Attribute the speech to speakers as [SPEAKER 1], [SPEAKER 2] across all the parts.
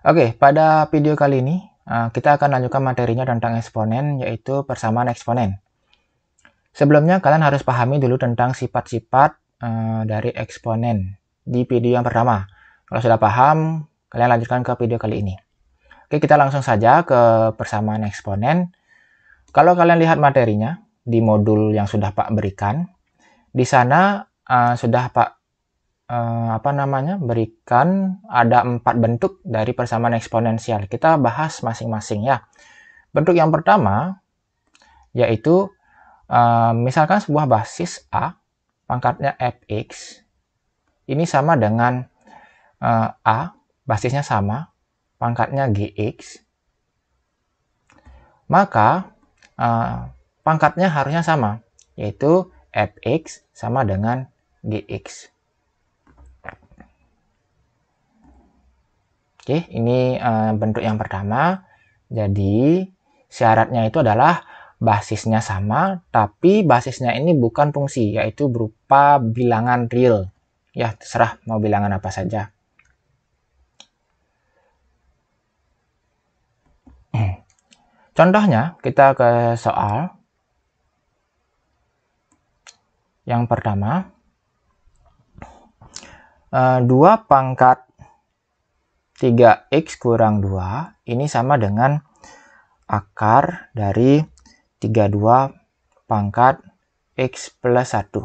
[SPEAKER 1] Oke, pada video kali ini kita akan lanjutkan materinya tentang eksponen, yaitu persamaan eksponen. Sebelumnya kalian harus pahami dulu tentang sifat-sifat dari eksponen di video yang pertama. Kalau sudah paham, kalian lanjutkan ke video kali ini. Oke, kita langsung saja ke persamaan eksponen. Kalau kalian lihat materinya di modul yang sudah Pak berikan, di sana sudah Pak berikan ada 4 bentuk dari persamaan eksponensial. Kita bahas masing-masing ya. Bentuk yang pertama yaitu misalkan sebuah basis A pangkatnya fx ini sama dengan A, basisnya sama, pangkatnya gx, maka pangkatnya harusnya sama, yaitu fx sama dengan gx. Oke, ini bentuk yang pertama. Jadi syaratnya itu adalah basisnya sama, tapi basisnya ini bukan fungsi, yaitu berupa bilangan real. Ya, terserah mau bilangan apa saja. Contohnya, kita ke soal yang pertama. 2 pangkat 3x kurang 2 ini sama dengan akar dari 32 pangkat x plus 1.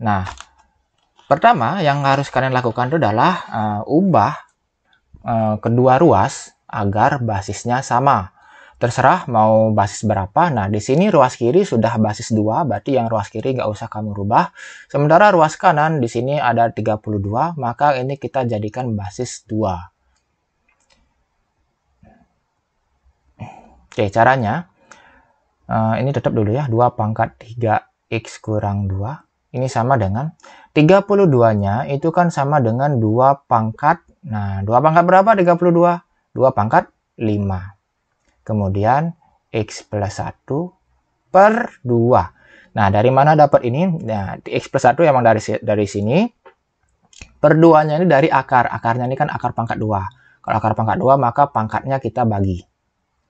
[SPEAKER 1] Nah, pertama yang harus kalian lakukan itu adalah ubah kedua ruas agar basisnya sama. Terserah mau basis berapa. Nah, di sini ruas kiri sudah basis 2, berarti yang ruas kiri nggak usah kamu rubah. Sementara ruas kanan di sini ada 32, maka ini kita jadikan basis 2. Oke, caranya ini tetap dulu ya, 2 pangkat 3x kurang 2 ini sama dengan 32-nya itu kan sama dengan 2 pangkat. Nah, 2 pangkat berapa 32? 2 pangkat 5. Kemudian x plus 1 per 2. Nah, dari mana dapat ini? Nah, x plus 1 emang dari sini. Per 2-nya ini dari akar. Akarnya ini kan akar pangkat 2. Kalau akar pangkat 2, maka pangkatnya kita bagi.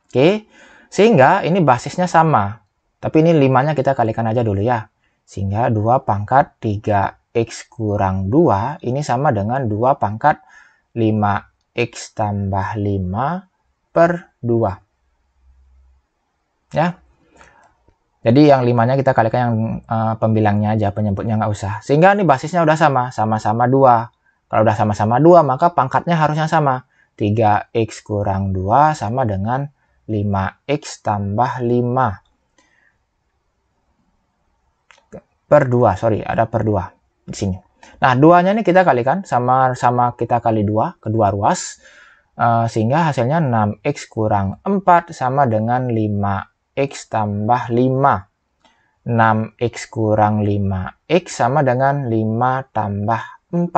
[SPEAKER 1] Oke, sehingga ini basisnya sama. Tapi ini 5-nya kita kalikan aja dulu ya. Sehingga 2 pangkat 3x kurang 2 ini sama dengan 2 pangkat 5x tambah 5 per 2. Ya, jadi yang 5-nya kita kalikan yang pembilangnya aja, penyebutnya nggak usah. Sehingga ini basisnya udah sama-sama 2. Kalau udah sama-sama 2, maka pangkatnya harusnya sama. 3x kurang 2 sama dengan 5x tambah 5 per 2. Sorry, ada per 2 di sini. Nah, 2-nya ini kita kalikan sama-sama kita kali 2, kedua ruas. Sehingga hasilnya 6x kurang 4 sama dengan 5x tambah 5. 6x kurang 5x sama dengan 5 tambah 4.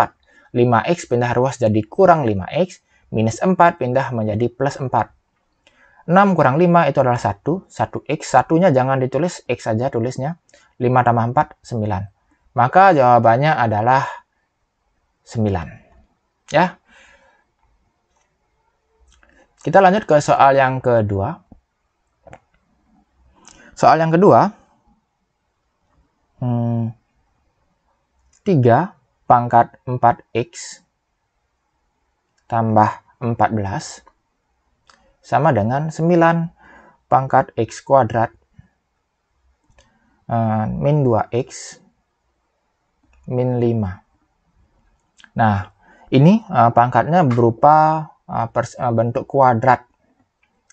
[SPEAKER 1] 5x pindah ruas jadi kurang 5x, minus 4 pindah menjadi plus 4. 6 kurang 5 itu adalah 1, 1x, satunya jangan ditulis, x saja tulisnya. 5 tambah 4, 9. Maka jawabannya adalah 9. Ya. Kita lanjut ke soal yang kedua. Soal yang kedua, 3 pangkat 4x tambah 14 sama dengan 9 pangkat x kuadrat min 2x min 5. Nah, ini pangkatnya berupa bentuk kuadrat.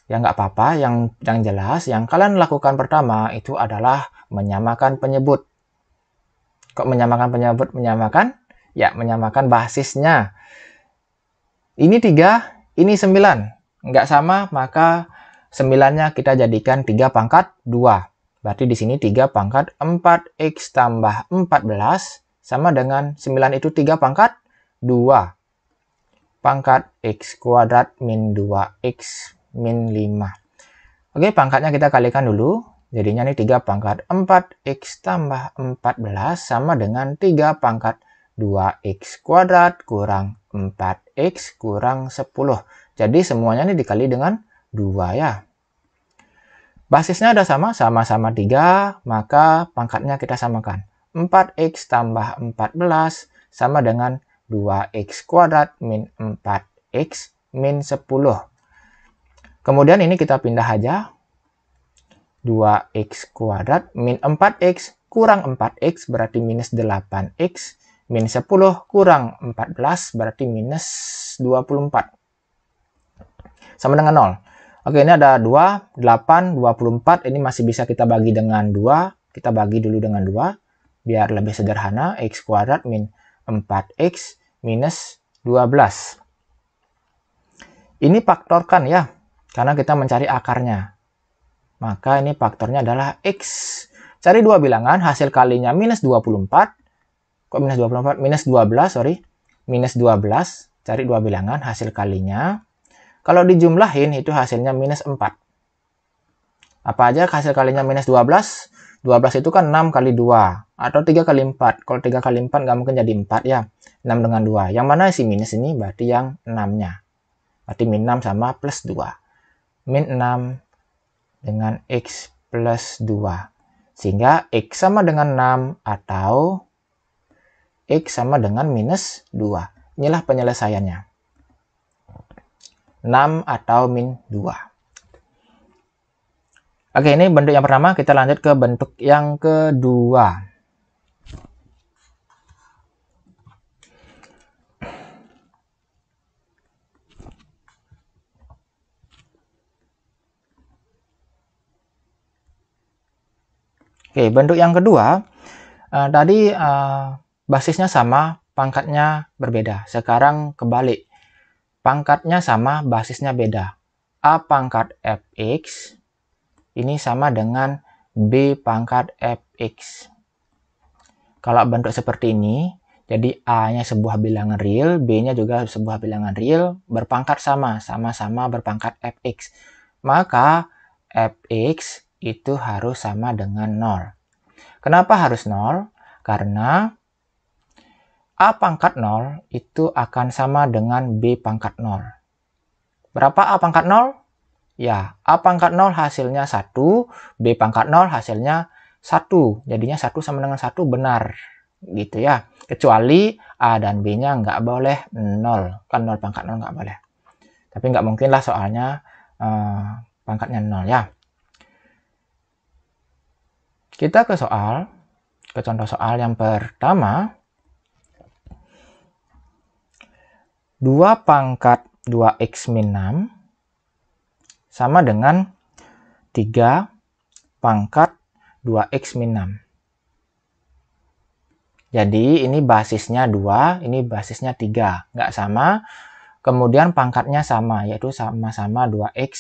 [SPEAKER 1] Ya nggak apa-apa, yang jelas yang kalian lakukan pertama itu adalah menyamakan penyebut. Kok menyamakan penyebut? Ya menyamakan basisnya. Ini 3, ini 9. Nggak sama, maka 9-nya kita jadikan 3 pangkat 2. Berarti di sini 3 pangkat 4x tambah 14 sama dengan 9 itu 3 pangkat 2. Pangkat x kuadrat min 2x min 5. Oke, pangkatnya kita kalikan dulu. Jadinya ini 3 pangkat 4x tambah 14 sama dengan 3 pangkat 2x kuadrat kurang 4x kurang 10. Jadi semuanya ini dikali dengan 2 ya. Basisnya ada sama-sama 3, maka pangkatnya kita samakan. 4x tambah 14 sama dengan 2x kuadrat min 4x min 10. Kemudian ini kita pindah aja. 2x kuadrat min 4x kurang 4x berarti minus 8x min 10 kurang 14 berarti minus 24. Sama dengan 0. Oke, ini ada 2, 8, 24. Ini masih bisa kita bagi dengan 2. Kita bagi dulu dengan 2. Biar lebih sederhana. X kuadrat min 4x minus 12. Ini faktorkan ya. Karena kita mencari akarnya. Maka ini faktornya adalah X. Cari dua bilangan, hasil kalinya minus 24. Kok minus 24? Minus 12, sorry. Minus 12. Cari dua bilangan, hasil kalinya. Kalau dijumlahin, itu hasilnya minus 4. Apa aja hasil kalinya minus 12? 12 itu kan 6 kali 2. Atau 3 kali 4. Kalau 3 kali 4 nggak mungkin jadi 4 ya. 6 dengan 2. Yang mana si minus ini? Berarti yang 6-nya. Berarti min 6 sama plus 2. Min 6 dengan X plus 2. Sehingga X sama dengan 6 atau X sama dengan minus 2. Inilah penyelesaiannya. 6 atau min 2. Oke, ini bentuk yang pertama. Kita lanjut ke bentuk yang kedua. Oke, bentuk yang kedua, tadi basisnya sama, pangkatnya berbeda. Sekarang kebalik, pangkatnya sama, basisnya beda. A pangkat fx, ini sama dengan B pangkat fx. Kalau bentuk seperti ini, jadi A-nya sebuah bilangan real, B-nya juga sebuah bilangan real, berpangkat sama, sama-sama berpangkat fx. Maka fx itu harus sama dengan 0. Kenapa harus 0? Karena A pangkat 0 itu akan sama dengan B pangkat 0. Berapa A pangkat 0? Ya, A pangkat 0 hasilnya 1, B pangkat 0 hasilnya 1. Jadinya 1 sama dengan 1 benar. Gitu ya. Kecuali A dan B-nya nggak boleh 0. Kan 0 pangkat 0 nggak boleh. Tapi nggak mungkin lah soalnya pangkatnya 0 ya. Kita ke contoh soal yang pertama. 2 pangkat 2x min 6 sama dengan 3 pangkat 2x min 6. Jadi ini basisnya 2, ini basisnya 3. Nggak sama. Kemudian pangkatnya sama, yaitu sama-sama 2x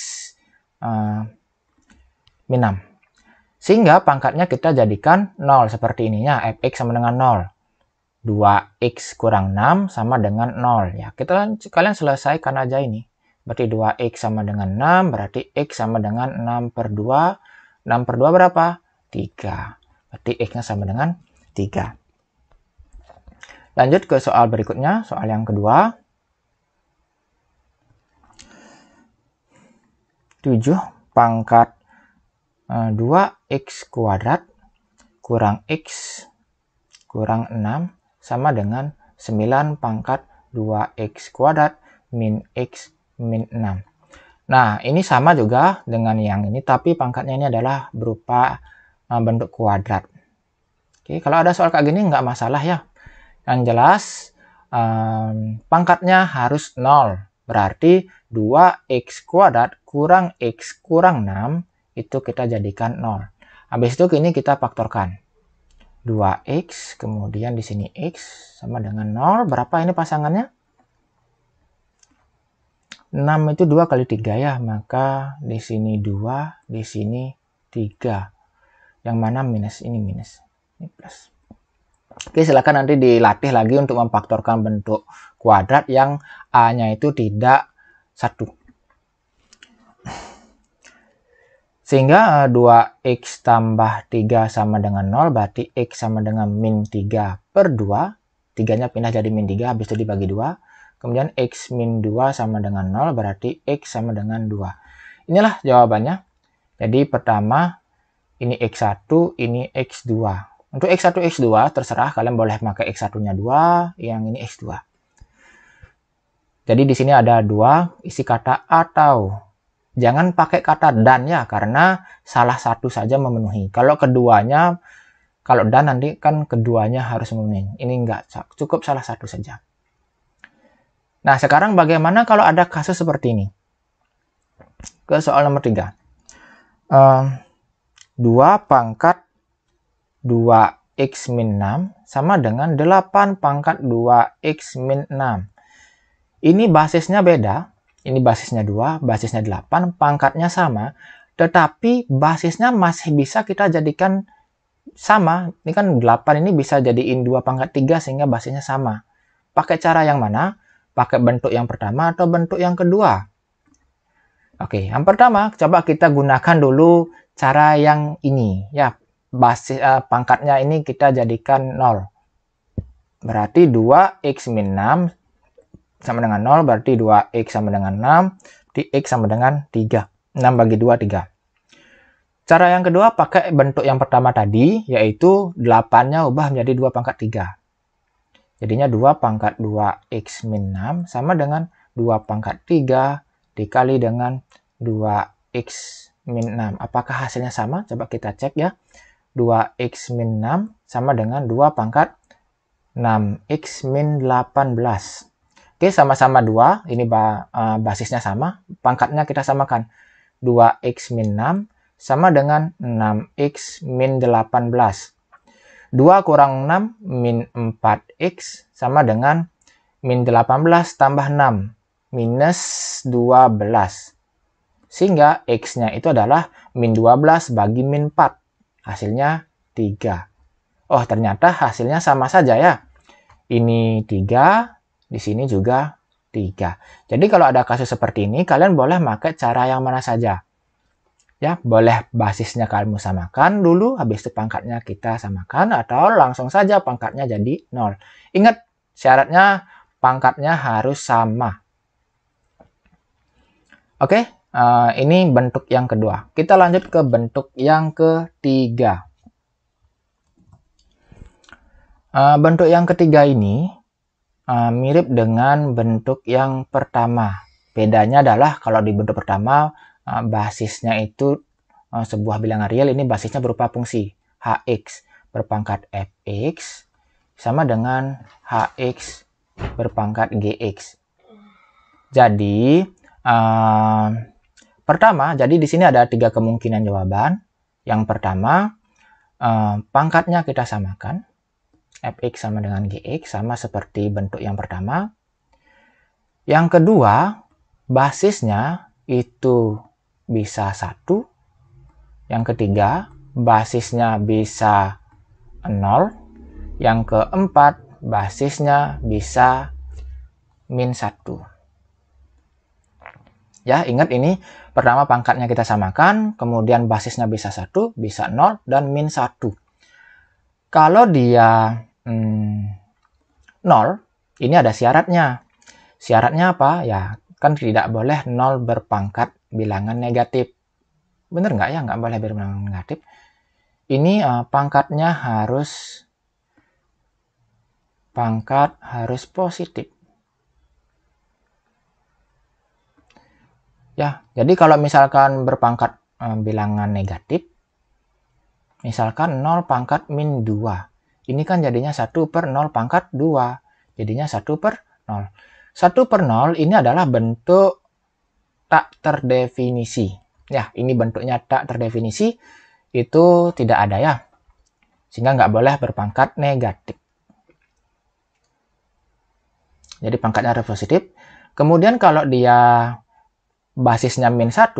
[SPEAKER 1] min 6. Sehingga pangkatnya kita jadikan 0 seperti ininya, fx sama dengan 0. 2x kurang 6 sama dengan 0. Ya, kalian selesaikan aja ini. Berarti 2x sama dengan 6, berarti x sama dengan 6 per 2. 6 per 2 berapa? 3. Berarti x-nya sama dengan 3. Lanjut ke soal berikutnya, soal yang kedua. 7 pangkat 2x kuadrat kurang x kurang 6 sama dengan 9 pangkat 2x kuadrat min x min 6. Nah, ini sama juga dengan yang ini, tapi pangkatnya ini adalah berupa bentuk kuadrat. Oke, kalau ada soal kayak gini nggak masalah ya. Yang jelas, pangkatnya harus 0. Berarti 2x kuadrat kurang x kurang 6 itu kita jadikan 0. Habis itu ini kita faktorkan. 2x, kemudian di sini x sama dengan 0. Berapa ini pasangannya? 6 itu 2 kali 3 ya. Maka di sini 2, di sini 3. Yang mana minus? Ini minus. Ini plus. Oke, silakan nanti dilatih lagi untuk memfaktorkan bentuk kuadrat yang A-nya itu tidak 1. Sehingga 2x tambah 3 sama dengan 0, berarti x sama dengan min 3 per 2. 3-nya pindah jadi min 3, habis itu dibagi 2. kemudian X min 2 sama dengan 0, berarti X sama dengan 2. Inilah jawabannya. Jadi pertama, ini X1, ini X2. Untuk X1, X2, terserah, kalian boleh pakai X1-nya 2, yang ini X2. Jadi di sini ada 2, isi kata atau. Jangan pakai kata dan ya, karena salah satu saja memenuhi. Kalau keduanya, kalau dan nanti kan keduanya harus memenuhi. Ini enggak, cukup salah satu saja. Nah, sekarang bagaimana kalau ada kasus seperti ini? Ke soal nomor 3. 2 pangkat 2x min 6 sama dengan 8 pangkat 2x min 6. Ini basisnya beda, ini basisnya 2, basisnya 8, pangkatnya sama, tetapi basisnya masih bisa kita jadikan sama. Ini kan 8 ini bisa jadiin 2 pangkat 3 sehingga basisnya sama. Pakai cara yang mana? Pakai bentuk yang pertama atau bentuk yang kedua? Oke, yang pertama coba kita gunakan dulu cara yang ini. Ya, basis pangkatnya ini kita jadikan 0. Berarti 2x min 6 sama dengan 0, berarti 2x sama dengan 6, di x sama dengan 3. 6 bagi 2, 3. Cara yang kedua pakai bentuk yang pertama tadi, yaitu 8-nya ubah menjadi 2 pangkat 3. Jadinya 2 pangkat 2x min 6 sama dengan 2 pangkat 3 dikali dengan 2x min 6. Apakah hasilnya sama? Coba kita cek ya. 2x min 6 sama dengan 2 pangkat 6x min 18. Oke, sama-sama 2, ini basisnya sama, pangkatnya kita samakan. 2x min 6 sama dengan 6x min 18. 2 kurang 6 min 4x sama dengan min 18 tambah 6, minus 12. Sehingga x-nya itu adalah min 12 bagi min 4. Hasilnya 3. Oh, ternyata hasilnya sama saja ya. Ini 3. Di sini juga 3. Jadi kalau ada kasus seperti ini, kalian boleh pakai cara yang mana saja. Ya, boleh basisnya kamu samakan dulu, habis itu pangkatnya kita samakan, atau langsung saja pangkatnya jadi 0. Ingat, syaratnya pangkatnya harus sama. Oke, ini bentuk yang kedua. Kita lanjut ke bentuk yang ketiga. Bentuk yang ketiga ini mirip dengan bentuk yang pertama. Bedanya adalah kalau di bentuk pertama basisnya itu sebuah bilangan real, ini basisnya berupa fungsi hx berpangkat fx sama dengan hx berpangkat gx. Jadi pertama, jadi di sini ada 3 kemungkinan jawaban. Yang pertama, pangkatnya kita samakan. Fx sama dengan Gx, sama seperti bentuk yang pertama. Yang kedua, basisnya itu bisa 1. Yang ketiga, basisnya bisa 0. Yang keempat, basisnya bisa min 1. Ya, ingat ini pertama pangkatnya kita samakan, kemudian basisnya bisa 1, bisa 0, dan min 1. Kalau dia 0, ini ada syaratnya. Syaratnya apa? Ya, kan tidak boleh 0 berpangkat bilangan negatif. Bener nggak ya? Nggak boleh berbilangan negatif. Ini pangkatnya harus positif. Ya, jadi kalau misalkan berpangkat bilangan negatif, misalkan 0 pangkat min 2. Ini kan jadinya 1 per 0 pangkat 2. Jadinya 1 per 0. 1 per 0 ini adalah bentuk tak terdefinisi. Ya, ini bentuknya tak terdefinisi. Itu tidak ada ya. Sehingga nggak boleh berpangkat negatif. Jadi pangkatnya harus positif. Kemudian kalau dia basisnya min 1,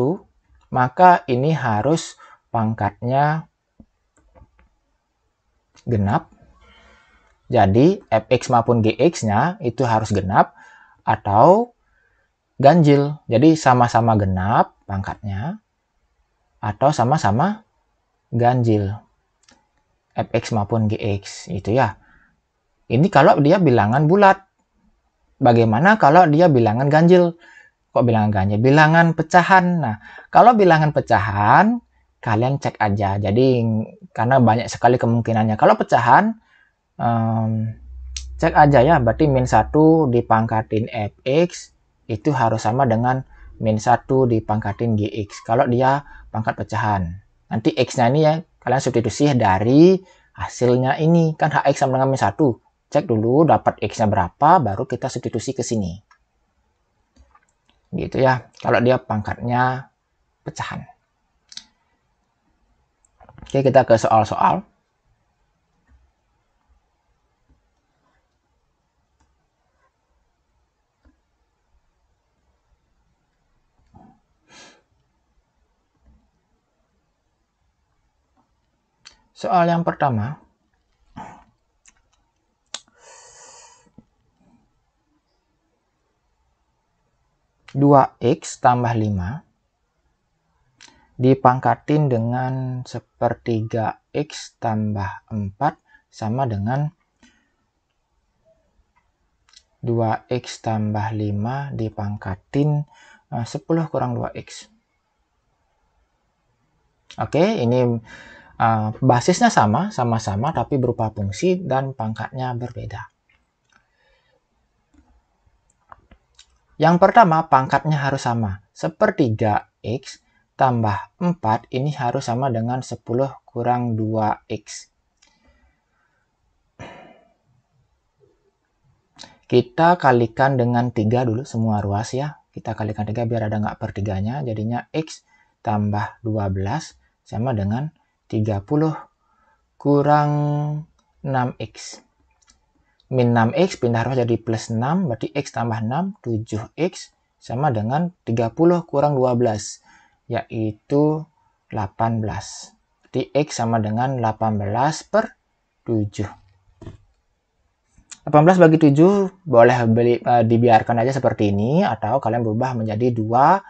[SPEAKER 1] maka ini harus pangkatnya genap. Jadi fx maupun gx-nya itu harus genap atau ganjil. Jadi sama-sama genap pangkatnya atau sama-sama ganjil. Fx maupun gx itu ya. Ini kalau dia bilangan bulat. bagaimana kalau dia bilangan ganjil? Kok bilangan ganjil? Bilangan pecahan. Nah, kalau bilangan pecahan, kalian cek aja. Jadi, karena banyak sekali kemungkinannya. Kalau pecahan, cek aja ya. Berarti min 1 dipangkatin fx, itu harus sama dengan min 1 dipangkatin gx. Kalau dia pangkat pecahan. Nanti x-nya ini ya, kalian substitusi dari hasilnya ini. Kan hx sama dengan min 1. Cek dulu dapat x-nya berapa, baru kita substitusi ke sini. Gitu ya, kalau dia pangkatnya pecahan. Oke, kita ke soal-soal. Soal yang pertama, dua x tambah 5 dipangkatin dengan 1/3 x tambah 4 sama dengan 2x tambah 5 dipangkatin 10 kurang 2x. Oke, ini basisnya sama-sama tapi berupa fungsi dan pangkatnya berbeda. Yang pertama, pangkatnya harus sama. 1/3 x tambah 4 ini harus sama dengan 10 kurang 2x. Kita kalikan dengan 3 dulu semua ruas ya. Kita kalikan 3 biar ada nggak pertiganya. Jadinya x tambah 12 sama dengan 30 kurang 6x. Min 6x pindah ruas jadi plus 6. Berarti x tambah 6, 7x sama dengan 30 kurang 12. Yaitu 18. Berarti x sama dengan 18/7. 18 bagi 7 boleh dibiarkan aja seperti ini, atau kalian berubah menjadi 2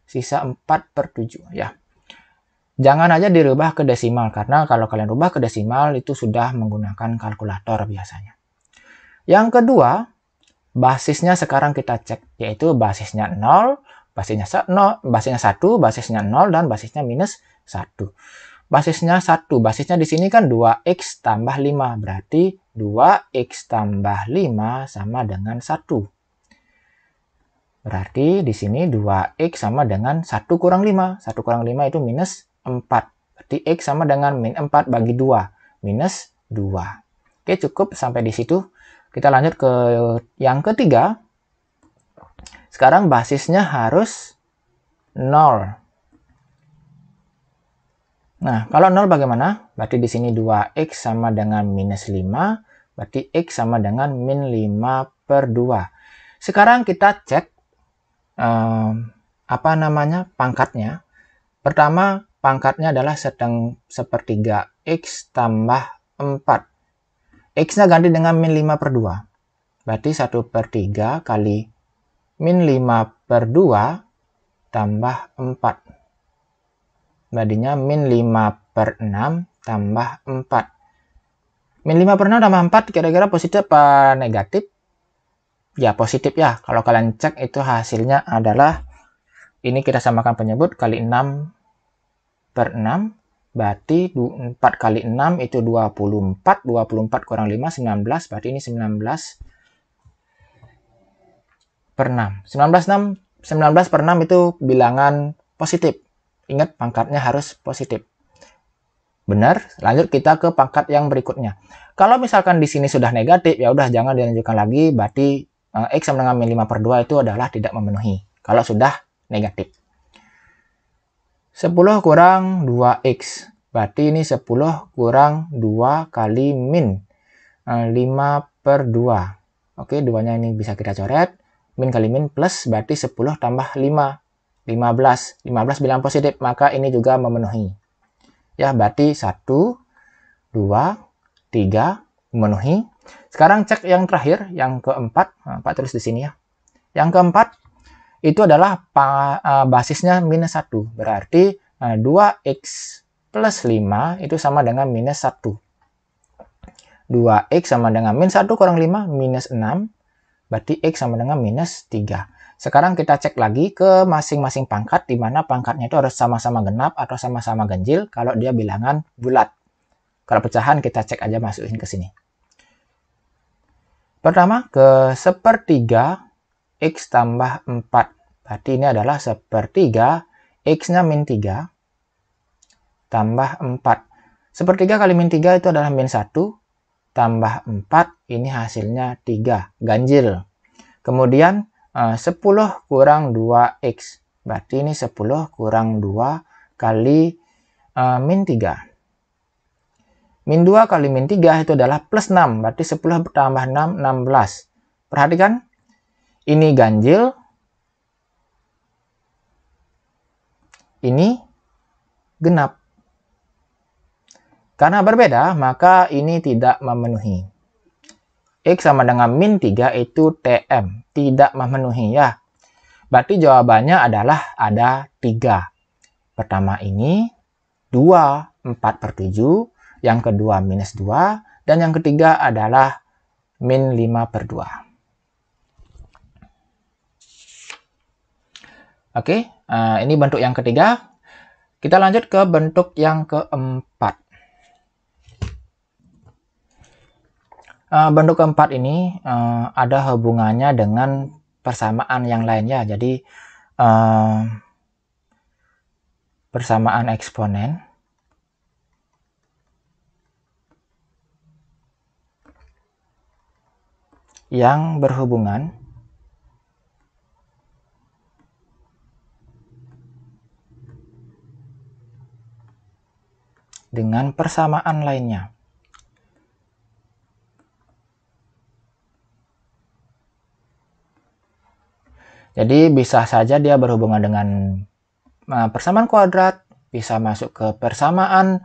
[SPEAKER 1] sisa 4/7 ya. Jangan aja dirubah ke desimal, karena kalau kalian rubah ke desimal itu sudah menggunakan kalkulator biasanya. Yang kedua, basisnya sekarang kita cek, yaitu basisnya 0, basisnya 1, basisnya 0, dan basisnya minus 1. Basisnya 1, basisnya di sini kan 2x tambah 5, berarti 2x tambah 5 sama dengan 1. Berarti di sini 2x sama dengan 1 kurang 5. 1 kurang 5 itu minus 4. Berarti x sama dengan min 4 bagi 2. Minus 2. Oke, cukup sampai di situ. Kita lanjut ke yang ketiga. Sekarang basisnya harus 0. Nah, kalau 0 bagaimana? Berarti di sini 2x sama dengan minus 5. Berarti x sama dengan min 5/2. Sekarang kita cek pangkatnya. Pertama, pangkatnya adalah 1/3 x tambah 4. X-nya ganti dengan min 5/2. Berarti 1/3 kali min 5/2 tambah 4. Jadinya min 5/6 tambah 4. Min 5/6 tambah 4 kira-kira positif apa negatif? Ya, positif ya. Kalau kalian cek itu hasilnya adalah, ini kita samakan penyebut, kali 6/6. Berarti 4 kali 6 itu 24. 24 kurang 5, 19. Berarti ini 19/6. 19/6 itu bilangan positif. Ingat, pangkatnya harus positif. Benar, lanjut kita ke pangkat yang berikutnya. Kalau misalkan di sini sudah negatif, ya udah jangan dilanjutkan lagi, berarti x sama dengan min 5/2 itu adalah tidak memenuhi. Kalau sudah negatif. 10 kurang 2x. Berarti ini 10 kurang 2 kali min 5/2. Oke, 2-nya ini bisa kita coret. Min kali min plus, berarti 10 tambah 5. 15. 15 bilang positif, maka ini juga memenuhi. Ya, berarti 1, 2, 3 memenuhi. Sekarang cek yang terakhir, yang keempat. Nah, Pak tulis di sini ya. Yang keempat, itu adalah basisnya minus 1. Berarti 2x plus 5 itu sama dengan minus 1. 2x sama dengan min 1 kurang 5, minus 6. berarti X sama dengan minus 3. Sekarang kita cek lagi ke masing-masing pangkat, di mana pangkatnya itu harus sama-sama genap atau sama-sama ganjil kalau dia bilangan bulat. Kalau pecahan kita cek aja, masukin ke sini. Pertama, ke sepertiga X tambah 4. Berarti ini adalah sepertiga X-nya min 3 tambah 4. Sepertiga kali min 3 itu adalah min 1 tambah 4. Ini hasilnya 3, ganjil. Kemudian 10 kurang 2X. Berarti ini 10 kurang 2 kali min 3. Min 2 kali min 3 itu adalah plus 6. Berarti 10 bertambah 6, 16. Perhatikan. Ini ganjil. Ini genap. Karena berbeda, maka ini tidak memenuhi. X sama dengan min 3 itu TM. Tidak memenuhi ya. Berarti jawabannya adalah ada 3. Pertama ini 2, 4/7. Yang kedua minus 2. Dan yang ketiga adalah min 5/2. Oke, ini bentuk yang ketiga. Kita lanjut ke bentuk yang keempat. Bentuk keempat ini ada hubungannya dengan persamaan yang lainnya. Jadi persamaan eksponen yang berhubungan dengan persamaan lainnya. Jadi bisa saja dia berhubungan dengan persamaan kuadrat, bisa masuk ke persamaan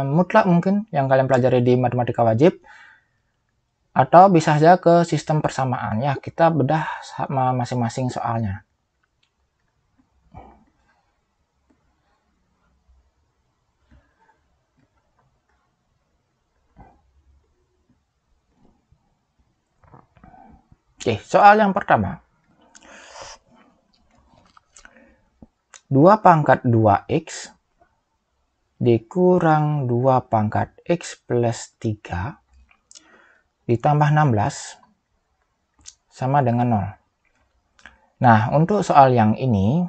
[SPEAKER 1] mutlak mungkin yang kalian pelajari di matematika wajib, atau bisa saja ke sistem persamaan. Ya, kita bedah masing-masing soalnya. Oke, soal yang pertama. 2 pangkat 2X dikurang 2 pangkat X plus 3 ditambah 16 sama dengan 0. Nah, untuk soal yang ini,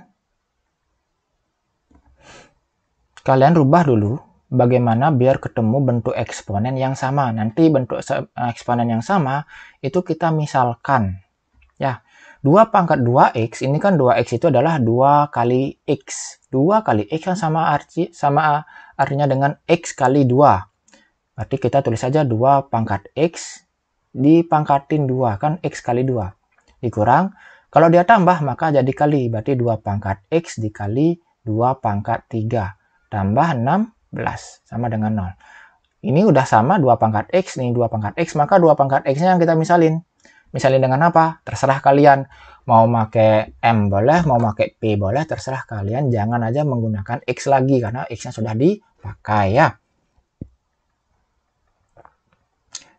[SPEAKER 1] kalian rubah dulu bagaimana biar ketemu bentuk eksponen yang sama. Nanti bentuk eksponen yang sama itu kita misalkan. Ya, 2 pangkat 2X, ini kan 2X itu adalah 2 kali X. 2 kali X kan sama artinya dengan X kali 2. Berarti kita tulis saja 2 pangkat X dipangkatin 2, kan X kali 2. Dikurang, kalau dia tambah maka jadi kali. Berarti 2 pangkat X dikali 2 pangkat 3. Tambah 16, sama dengan 0. Ini udah sama 2 pangkat X, ini 2 pangkat X, maka 2 pangkat X-nya yang kita misalin. Misalnya dengan apa? Terserah kalian. Mau pakai M boleh, mau pakai P boleh, terserah kalian. Jangan aja menggunakan X lagi, karena X-nya sudah dipakai ya.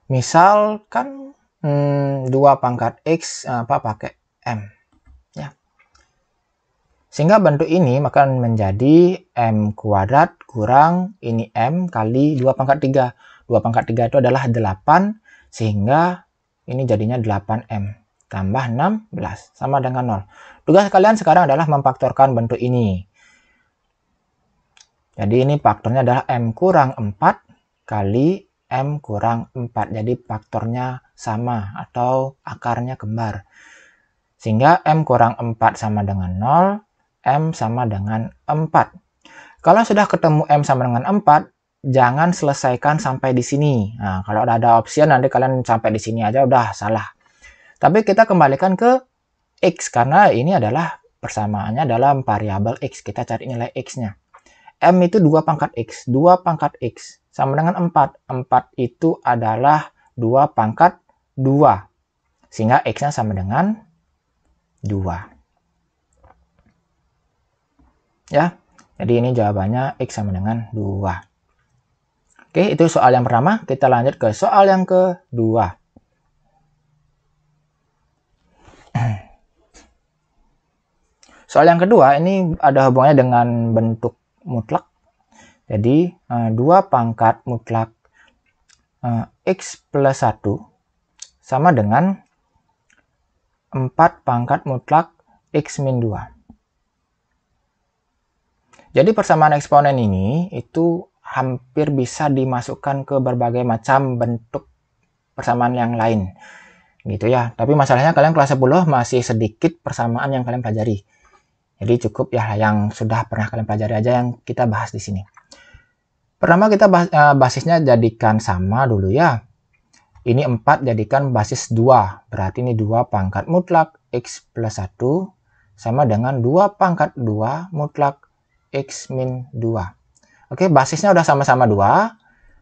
[SPEAKER 1] Misalkan 2 pangkat X pakai M. Ya. Sehingga bentuk ini akan menjadi M kuadrat kurang ini M kali 2 pangkat 3. 2 pangkat 3 itu adalah 8, sehingga ini jadinya 8M tambah 16 sama dengan 0. Tugas kalian sekarang adalah memfaktorkan bentuk ini. Jadi ini faktornya adalah M kurang 4 kali M kurang 4. Jadi faktornya sama atau akarnya kembar. Sehingga M kurang 4 sama dengan 0, M sama dengan 4. Kalau sudah ketemu M sama dengan 4, jangan selesaikan sampai di sini. Nah, kalau ada opsi nanti kalian sampai di sini aja udah salah. Tapi kita kembalikan ke X karena ini adalah persamaannya dalam variabel X. Kita cari nilai X-nya. M itu 2 pangkat X. 2 pangkat X sama dengan 4. 4 itu adalah 2 pangkat 2. Sehingga X-nya sama dengan 2. Ya, jadi ini jawabannya X sama dengan 2. Oke, itu soal yang pertama. Kita lanjut ke soal yang kedua. Soal yang kedua ini ada hubungannya dengan bentuk mutlak. Jadi 2 pangkat mutlak X plus 1 sama dengan 4 pangkat mutlak X min 2. Jadi persamaan eksponen ini itu hampir bisa dimasukkan ke berbagai macam bentuk persamaan yang lain. Gitu ya. Tapi masalahnya kalian kelas 10 masih sedikit persamaan yang kalian pelajari. Jadi cukup ya yang sudah pernah kalian pelajari aja yang kita bahas di sini. Pertama kita basisnya jadikan sama dulu ya. Ini 4 jadikan basis 2. Berarti ini 2 pangkat mutlak X plus 1 sama dengan 2 pangkat 2 mutlak X min 2. Oke, basisnya udah sama-sama 2.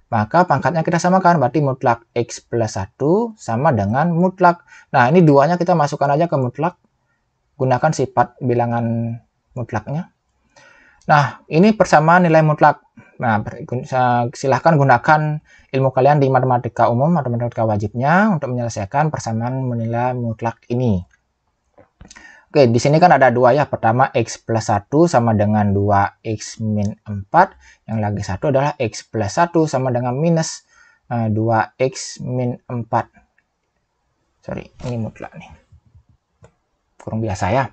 [SPEAKER 1] Maka pangkatnya kita samakan. Berarti mutlak X plus 1 sama dengan mutlak. Nah, ini 2-nya kita masukkan aja ke mutlak. Gunakan sifat bilangan mutlaknya. Nah, ini persamaan nilai mutlak. Nah, silahkan gunakan ilmu kalian di matematika umum, matematika wajibnya untuk menyelesaikan persamaan nilai mutlak ini. Oke, di sini kan ada 2 ya. Pertama, X plus 1 sama dengan 2X min 4. Yang lagi satu adalah X plus 1 sama dengan minus 2X min 4. Sorry, ini mutlak nih. Kurang biasa ya.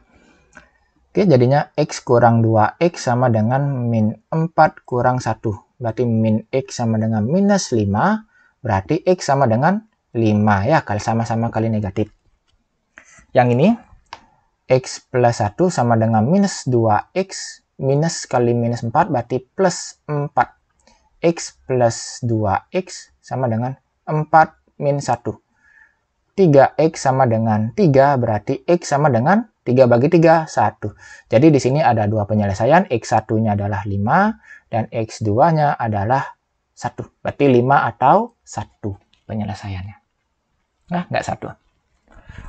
[SPEAKER 1] Oke, jadinya X kurang 2X sama dengan min 4 kurang 1. Berarti min X sama dengan minus 5. Berarti X sama dengan 5 ya, kali sama-sama kali negatif. Yang ini, X plus 1 sama dengan minus 2X. Minus kali minus 4 berarti plus 4. X plus 2X sama dengan 4 min 1. 3X sama dengan 3, berarti X sama dengan 3 bagi 3, 1. Jadi di sini ada 2 penyelesaian, X1-nya adalah 5, dan X2-nya adalah 1. Berarti 5 atau 1 penyelesaiannya. Nah, nggak 1.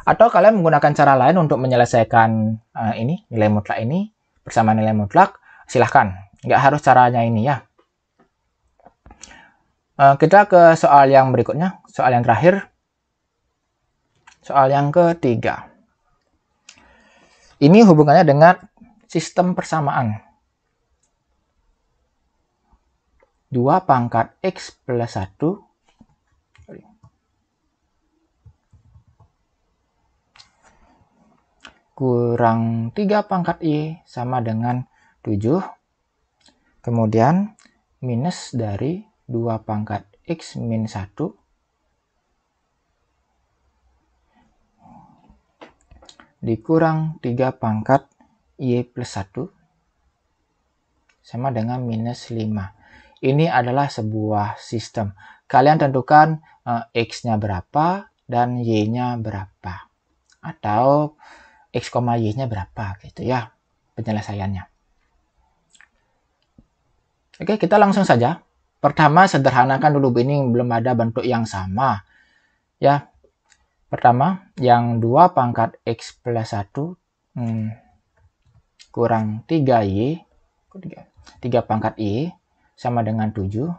[SPEAKER 1] Atau kalian menggunakan cara lain untuk menyelesaikan ini, nilai mutlak ini, bersama nilai mutlak, silahkan. Nggak harus caranya ini ya. Kita ke soal yang berikutnya, soal yang terakhir. Soal yang ketiga. Ini hubungannya dengan sistem persamaan. 2 pangkat X plus 1 kurang 3 pangkat Y sama dengan 7. Kemudian minus dari 2 pangkat X min 1 dikurang 3 pangkat Y plus 1 sama dengan minus 5. Ini adalah sebuah sistem. Kalian tentukan X-nya berapa dan Y-nya berapa. Atau X, Y-nya berapa gitu ya penyelesaiannya. Oke, kita langsung saja. Pertama, sederhanakan dulu, ini belum ada bentuk yang sama. Ya, pertama, yang 2 pangkat X plus 1 kurang 3Y, 3 pangkat Y sama dengan 7.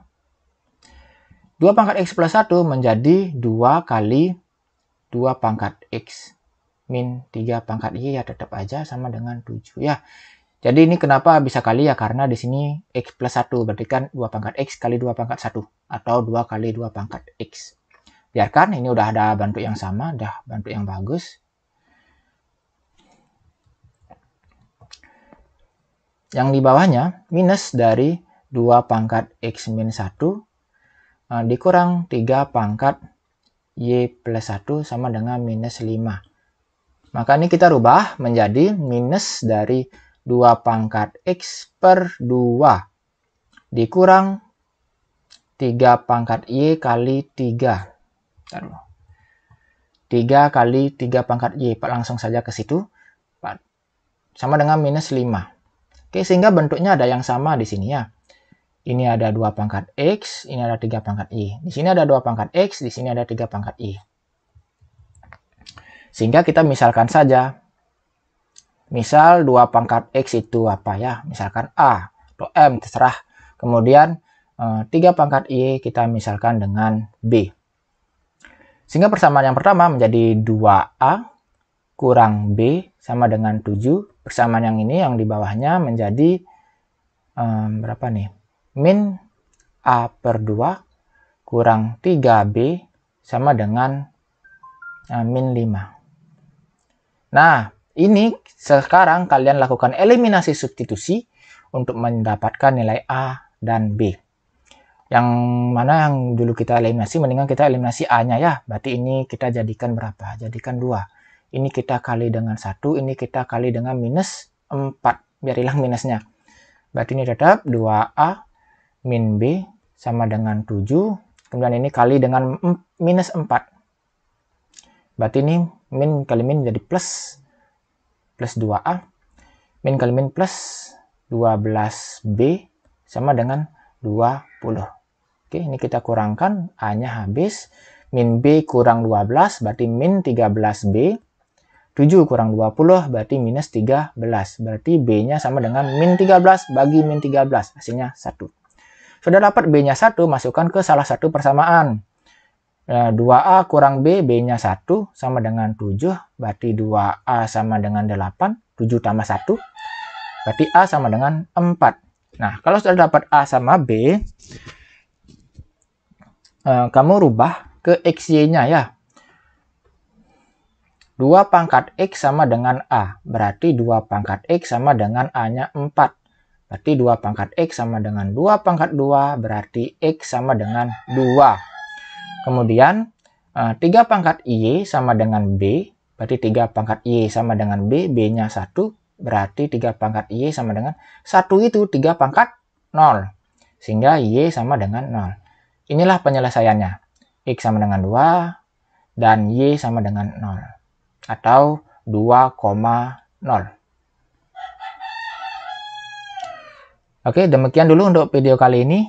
[SPEAKER 1] 2 pangkat X plus 1 menjadi 2 kali 2 pangkat X min 3 pangkat Y ya tetap aja sama dengan 7 ya. Jadi ini kenapa bisa kali ya, karena di sini X plus 1 berarti kan 2 pangkat X kali 2 pangkat 1 atau 2 kali 2 pangkat X. Biarkan, ini udah ada bentuk yang sama, udah bentuk yang bagus. Yang di bawahnya minus dari 2 pangkat X min 1 dikurang 3 pangkat Y plus 1 sama dengan minus 5. Maka ini kita rubah menjadi minus dari 2 pangkat X per 2 dikurang 3 pangkat Y kali 3. 3 kali 3 pangkat Y, langsung saja ke situ, sama dengan minus 5. Oke, sehingga bentuknya ada yang sama di sini ya. Ini ada 2 pangkat X, ini ada 3 pangkat Y. Di sini ada 2 pangkat X, di sini ada 3 pangkat Y. Sehingga kita misalkan saja. Misal 2 pangkat X itu apa ya? Misalkan A atau M, terserah. Kemudian 3 pangkat Y kita misalkan dengan B. Sehingga persamaan yang pertama menjadi 2A kurang B sama dengan 7. Persamaan yang ini yang di bawahnya menjadi berapa nih? Min A per 2 kurang 3B sama dengan min 5. Nah, ini sekarang kalian lakukan eliminasi substitusi untuk mendapatkan nilai A dan B. Yang mana yang dulu kita eliminasi, mendingan kita eliminasi A-nya ya. Berarti ini kita jadikan berapa? Jadikan 2. Ini kita kali dengan 1, ini kita kali dengan minus 4. Biar hilang minusnya. Berarti ini tetap 2A min B sama dengan 7. Kemudian ini kali dengan minus 4. Berarti ini min kali min jadi plus 2A. Min kali min plus 12B sama dengan 20. Oke, ini kita kurangkan, A-nya habis. Min B kurang 12, berarti min 13B. 7 kurang 20, berarti minus 13. Berarti B-nya sama dengan min 13 bagi min 13. Hasilnya 1. Sudah dapat B-nya 1, masukkan ke salah satu persamaan. 2A kurang B, B-nya 1 sama dengan 7. Berarti 2A sama dengan 8. 7 tambah 1. Berarti A sama dengan 4. Nah, kalau sudah dapat A sama B, kamu rubah ke XY-nya ya. 2 pangkat X sama dengan A. Berarti 2 pangkat X sama dengan A-nya 4. Berarti 2 pangkat X sama dengan 2 pangkat 2. Berarti X sama dengan 2. Kemudian 3 pangkat Y sama dengan B. Berarti 3 pangkat Y sama dengan B. B-nya 1. Berarti 3 pangkat Y sama dengan 1 itu 3 pangkat 0. Sehingga Y sama dengan 0. Inilah penyelesaiannya. X sama dengan 2 dan Y sama dengan 0. Atau 2,0. Oke, demikian dulu untuk video kali ini.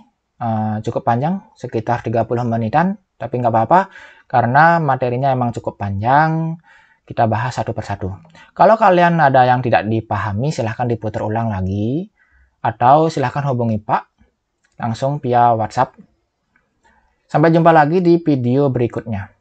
[SPEAKER 1] Cukup panjang, sekitar 30 menitan. Tapi nggak apa-apa, karena materinya emang cukup panjang. Kita bahas satu persatu. Kalau kalian ada yang tidak dipahami, silahkan diputar ulang lagi. Atau silahkan hubungi Pak langsung via WhatsApp. Sampai jumpa lagi di video berikutnya.